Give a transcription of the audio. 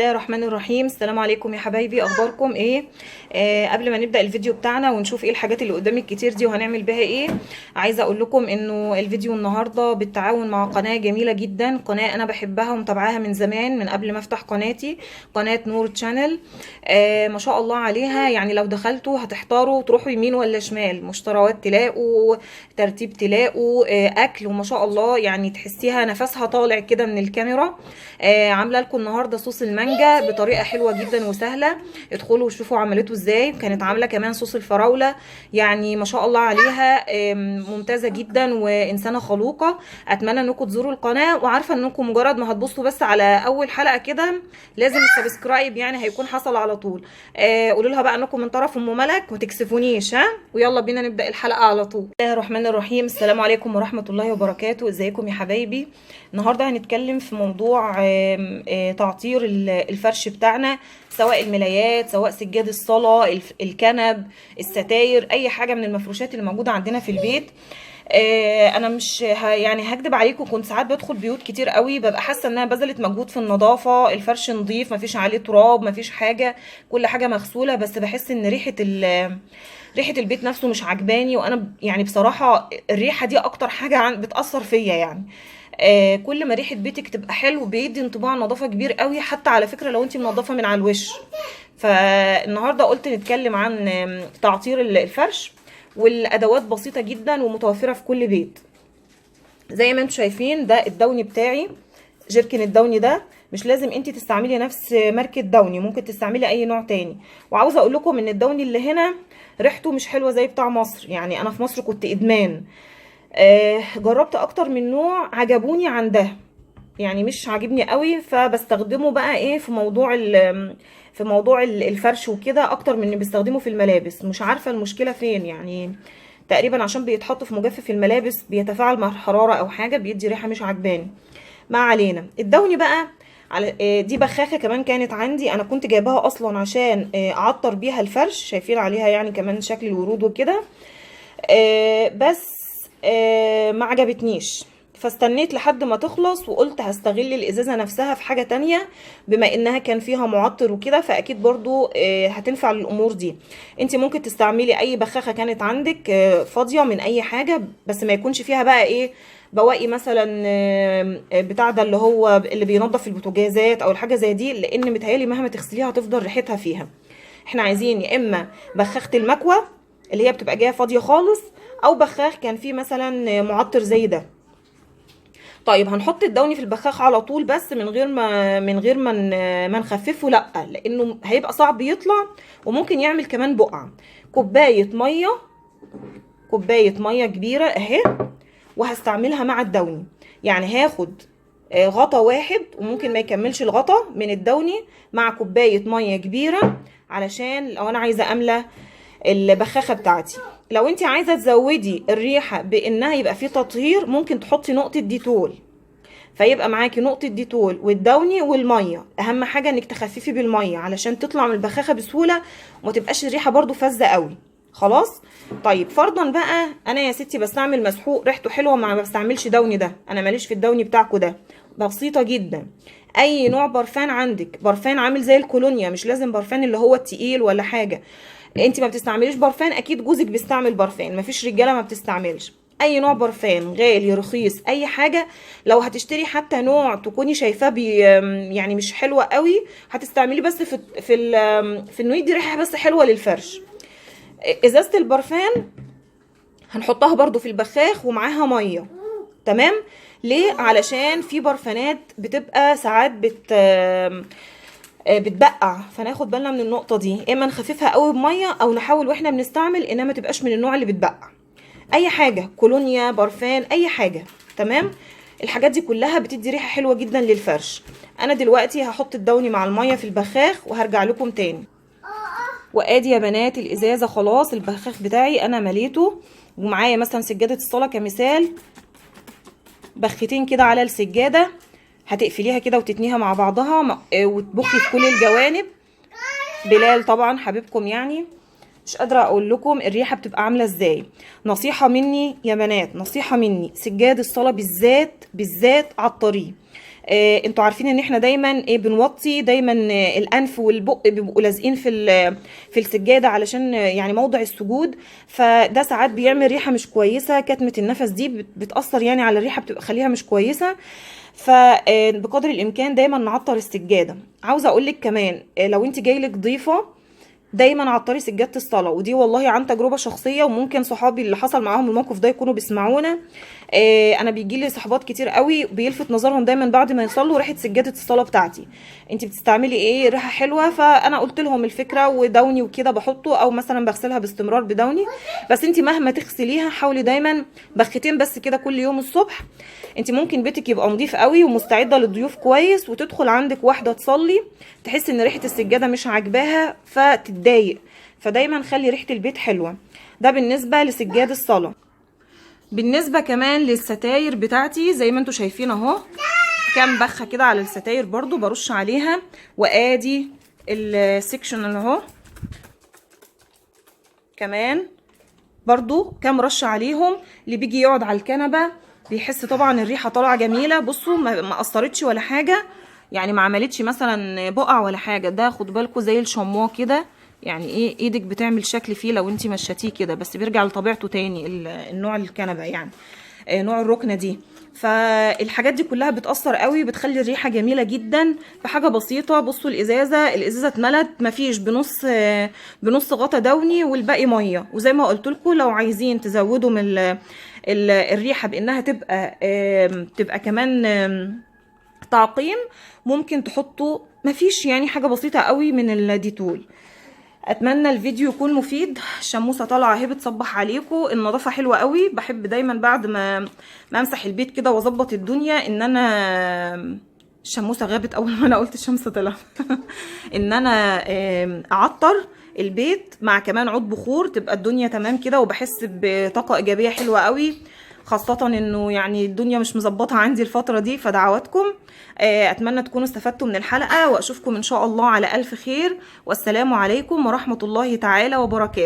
الله الرحمن الرحيم. السلام عليكم يا حبايبي، اخباركم ايه؟ قبل ما نبدا الفيديو بتاعنا ونشوف ايه الحاجات اللي قدامك كتير دي وهنعمل بها ايه، عايزه اقول لكم انه الفيديو النهارده بالتعاون مع قناه جميله جدا، قناه انا بحبها ومتابعاها من زمان، من قبل ما افتح قناتي، قناه نور تشانل. ما شاء الله عليها، يعني لو دخلتوا هتحتاروا تروحوا يمين ولا شمال، مشتريات تلاقوا، ترتيب تلاقوا، اكل، وما شاء الله يعني تحسيها نفسها طالع كده من الكاميرا. عامله لكم النهارده صوص المانجا بطريقه حلوه جدا وسهله، ادخلوا وشوفوا عملته ازاي. كانت عامله كمان صوص الفراوله، يعني ما شاء الله عليها، ممتازه جدا وانسانه خلوقه. اتمنى انكم تزوروا القناه، وعارفه انكم مجرد ما هتبصوا بس على اول حلقه كده لازم السبسكرايب يعني هيكون حصل على طول. قولوا لها بقى انكم من طرف ام ملك، ما تكسفونيش ها. ويلا بينا نبدا الحلقه على طول. بسم الله الرحمن الرحيم. السلام عليكم ورحمه الله وبركاته. ازيكم يا حبايبي؟ النهارده هنتكلم في موضوع تعطير الفرش بتاعنا، سواء الملايات، سواء سجاد الصلاة، الكنب، الستاير، اي حاجة من المفروشات اللي موجودة عندنا في البيت. انا مش يعني هكدب عليكم، كنت ساعات بدخل بيوت كتير قوي ببقى حاسه انها بذلت مجهود في النظافه، الفرش نظيف مفيش عليه تراب مفيش حاجه، كل حاجه مغسوله، بس بحس ان ريحه البيت نفسه مش عجباني. وانا يعني بصراحه الريحه دي اكتر حاجه بتاثر فيا يعني. كل ما ريحه بيتك تبقى حلو بيدي انطباع نظافه كبير قوي، حتى على فكره لو انت منظفه من على الوش. فالنهارده قلت نتكلم عن تعطير الفرش، والادوات بسيطه جدا ومتوفره في كل بيت. زي ما انتم شايفين ده الدوني بتاعي، جيركن الدوني ده. مش لازم انت تستعملي نفس ماركه دوني، ممكن تستعملي اي نوع تاني. وعاوزه اقول لكم ان الدوني اللي هنا ريحته مش حلوه زي بتاع مصر، يعني انا في مصر كنت ادمان. جربت اكتر من نوع عجبوني عن ده، يعني مش عاجبني قوي، فبستخدمه بقى ايه في موضوع الفرش وكده اكتر من اني بستخدمه في الملابس. مش عارفه المشكله فين، يعني تقريبا عشان بيتحط في مجفف الملابس بيتفاعل مع الحراره او حاجه بيدي ريحه مش عجباني. ما علينا. الدوني بقى على دي بخاخه كمان كانت عندي، انا كنت جايباها اصلا عشان اعطر بيها الفرش، شايفين عليها يعني كمان شكل الورود وكده. بس ما عجبتنيش، فاستنيت لحد ما تخلص وقلت هستغل الازازه نفسها في حاجه تانية، بما انها كان فيها معطر وكده فاكيد برضو هتنفع للامور دي. انت ممكن تستعملي اي بخاخه كانت عندك فاضيه من اي حاجه، بس ما يكونش فيها بقى ايه بواقي مثلا بتاع ده اللي هو اللي بينظف البوتاجازات او الحاجه زي دي، لان متهيالي مهما تغسليها هتفضل ريحتها فيها. احنا عايزين يا اما بخاخه المكوى اللي هي بتبقى جايه فاضيه خالص، او بخاخ كان فيه مثلا معطر زي ده. طيب هنحط الدوني في البخاخ على طول، بس من غير ما نخففه، لا، لانه هيبقى صعب يطلع وممكن يعمل كمان بقع. كوبايه ميه، كوبايه ميه كبيره اهي، وهستعملها مع الدوني. يعني هاخد غطا واحد وممكن ما يكملش الغطا من الدوني مع كوبايه ميه كبيره، علشان لو انا عايزه املى البخاخه بتاعتي. لو انت عايزه تزودي الريحه بانها يبقى فيه تطهير، ممكن تحطي نقطه ديتول، فيبقى معاكي نقطه ديتول والدوني والميه. اهم حاجه انك تخففي بالميه علشان تطلع من البخاخه بسهوله وما تبقاش الريحه برضو فزه قوي. خلاص. طيب فرضا بقى انا يا ستي بستعمل مسحوق ريحته حلوه، ما بستعملش دوني، ده انا ماليش في الدوني بتاعكو ده. بسيطه جدا، اي نوع برفان عندك، برفان عامل زي الكولونيا، مش لازم برفان اللي هو التقيل ولا حاجه. انت ما بتستعمليش برفان، اكيد جوزك بيستعمل برفان، مفيش رجاله ما بتستعملش. اي نوع برفان غالي رخيص اي حاجه، لو هتشتري حتى نوع تكوني شايفاه يعني مش حلوه قوي، هتستعمليه بس في انه يدي ريحه بس حلوه للفرش. ازازه البرفان هنحطها برضو في البخاخ ومعاها ميه، تمام. ليه؟ علشان في برفانات بتبقى ساعات بتبقع، فناخد بالنا من النقطه دي، اما نخففها قوي بميه او نحاول واحنا بنستعمل انها ما تبقاش من النوع اللي بتبقع. اي حاجه، كولونيا، برفان، اي حاجه، تمام. الحاجات دي كلها بتدي ريحه حلوه جدا للفرش. انا دلوقتي هحط الدوني مع الميه في البخاخ وهرجع لكم تاني. وادي يا بنات الازازه خلاص، البخاخ بتاعي انا مليته، ومعايا مثلا سجاده الصلاه كمثال، بختين كده على السجاده، هتقفليها كده وتتنيها مع بعضها وتبخي في كل الجوانب. بلال طبعا حبيبكم، يعني مش قادره اقول لكم الريحه بتبقى عامله ازاي. نصيحه مني يا بنات، نصيحه مني، سجاد الصلاه بالذات بالذات عطريه. انتوا عارفين ان احنا دايما بنوطي دايما الانف والبق بيبقوا لازقين في السجاده علشان يعني موضع السجود، فده ساعات بيعمل ريحه مش كويسه. كتمه النفس دي بتاثر يعني على الريحه، بتبقى خليها مش كويسه. فبقدر الامكان دايما نعطر السجاده. عاوزه اقول لك كمان لو انت جايلك ضيفه دايما عطري سجاده الصلاه، ودي والله عن تجربه شخصيه، وممكن صحابي اللي حصل معاهم الموقف ده يكونوا بيسمعونا. انا بيجي لي صحبات كتير قوي بيلفت نظرهم دايما بعد ما يصلوا ريحه سجاده الصلاه بتاعتي. انت بتستعملي ايه؟ ريحه حلوه. فانا قلت لهم الفكره، ودوني وكده بحطه، او مثلا بغسلها باستمرار بدوني. بس انت مهما تغسليها حاولي دايما بختين بس كده كل يوم الصبح. انت ممكن بيتك يبقى نظيف قوي ومستعده للضيوف كويس، وتدخل عندك واحده تصلي تحس ان ريحه السجاده مش عاجباها فتتضايق. فدايما خلي ريحه البيت حلوه. ده بالنسبه لسجاد الصلاه. بالنسبه كمان للستاير بتاعتي زي ما انتوا شايفين اهو، كام بخه كده على الستاير برضو برش عليها. وادي السكشن اللي اهو كمان برضو كام رش عليهم. اللي بيجي يقعد على الكنبه بيحس طبعا الريحه طالعه جميله. بصوا ما قصرتش ولا حاجه، يعني ما عملتش مثلا بقع ولا حاجه. ده خد بالكم زي الشموع كده، يعني ايدك بتعمل شكل فيه لو انت مشيتيه كده، بس بيرجع لطبيعته تاني النوع الكنبه يعني نوع الركنه دي. فالحاجات دي كلها بتأثر قوي، بتخلي الريحه جميله جدا بحاجه بسيطه. بصوا الازازه اتملت مفيش بنص غطا دوني والباقي ميه. وزي ما قلت لكم لو عايزين تزودوا من الريحه بانها تبقى كمان تعقيم، ممكن تحطوا مفيش يعني حاجه بسيطه قوي من الديتول. اتمنى الفيديو يكون مفيد. الشموسه طالعه اهي بتصبح عليكم. النظافه حلوه قوي. بحب دايما بعد ما امسح البيت كده واظبط الدنيا ان انا الشموسه غابت اول ما انا قلت الشمس طلعت ان انا اعطر البيت مع كمان عود بخور، تبقى الدنيا تمام كده، وبحس بطاقه ايجابيه حلوه قوي، خاصة انه يعني الدنيا مش مظبطة عندي الفترة دي. فدعواتكم. اتمنى تكونوا استفدتوا من الحلقة، واشوفكم ان شاء الله على الف خير، والسلام عليكم ورحمة الله تعالى وبركاته.